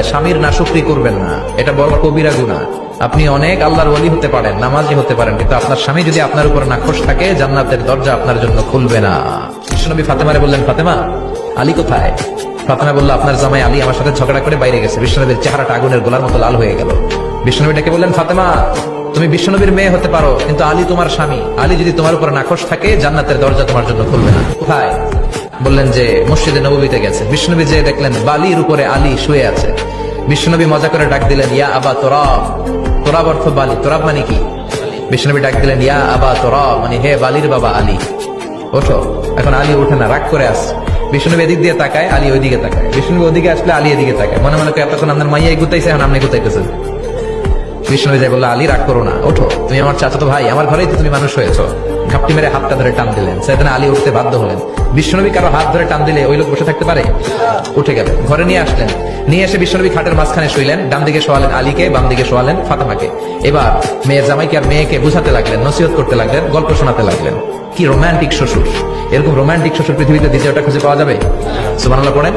স্বামীর নাশুকরি করবেন না, এটা বড় কবিরা গুনাহ। আপনি অনেক আল্লাহর ওলি হতে পারেন, নামাজি হতে পারেন, কিন্তু আপনার স্বামী যদি আপনার উপর নাখোশ থাকে, জান্নাতের দরজা আপনার জন্য খুলবে না। বিশ্বনবী ফাতেমারে বললেন, ফাতেমা, আলী কোথায়? ফাতেমা বলল, আপনার জামাই আলী আমার সাথে ঝগড়া করে বাইরে গেছে। বিশ্বনবীর চেহারাটা আগুনের গোলার মতো লাল হয়ে গেল। বিশ্বনবী ডেকে বললেন, ফাতেমা, তুমি বিশ্বনবীর মেয়ে হতে পারো, কিন্তু আলী তোমার স্বামী। আলী যদি তোমার উপর নাখোশ থাকে, জান্নাতের দরজা তোমার জন্য খুলবে না। কোথায়? বললেন যে মসজিদে নববীতে গেছে। বিশ্বনবী যে দেখলেন বালির উপরে আলী শুয়ে আছে। বিশ্বনবী মজা করে ডাক দিলেন, ইয়া আবা তোরাব। তোরাব অর্থ বালি, তোরাব মানে কি? বিশ্বনবী ডাক দিলেন, ইয়া আবা তোরাব, মানে হে বালির বাবা আলী, ওঠো। এখন আলী ওঠে না, রাগ করে আসছে। বিষ্ণুনবী এদিক দিয়ে তাকায়, আলী ওইদিকে তাকায়। বিষ্ণুনবী ওদিকে আসলে আলী এদিকে তাকায়। মনে মনে করে এতক্ষণ আপনার মাইয়াই গুতাইছে, এখন আপনি গুতাইতেছেন। বিষ্ণুনবী যাই বললো, আলী রাগ করো না, ওঠো, তুমি আমার চাচাতো ভাই, আমার ঘরেই তো তুমি মানুষ হয়েছো। ঘাপটি মেরে হাতটা ধরে টান দিলেন। সেদিন আলী উঠতে বাধ্য হলেন। বিষ্ণুনবী কারো হাত ধরে টান দিলে ওই লোক বসে থাকতে পারে? উঠে গেলেন, ঘরে নিয়ে আসলেন। নিয়ে এসে বিষ্ণুনবী খাটের মাঝখানে শুইলেন। ডান দিকে শোয়ালেন আলীকে, বাম দিকে শোয়ালেন ফাতেমাকে। এবার মেয়ের জামাইকে আর মেয়েকে বুঝাতে লাগলেন, নসিহত করতে লাগলেন, গল্প শোনাতে লাগলেন। কি রোমান্টিক শ্বশুর! এরকম রোমান্টিক শ্বশুর পৃথিবীতে দ্বিতীয়টা খুঁজে পাওয়া যাবে? সুবহানাল্লাহ পড়েন।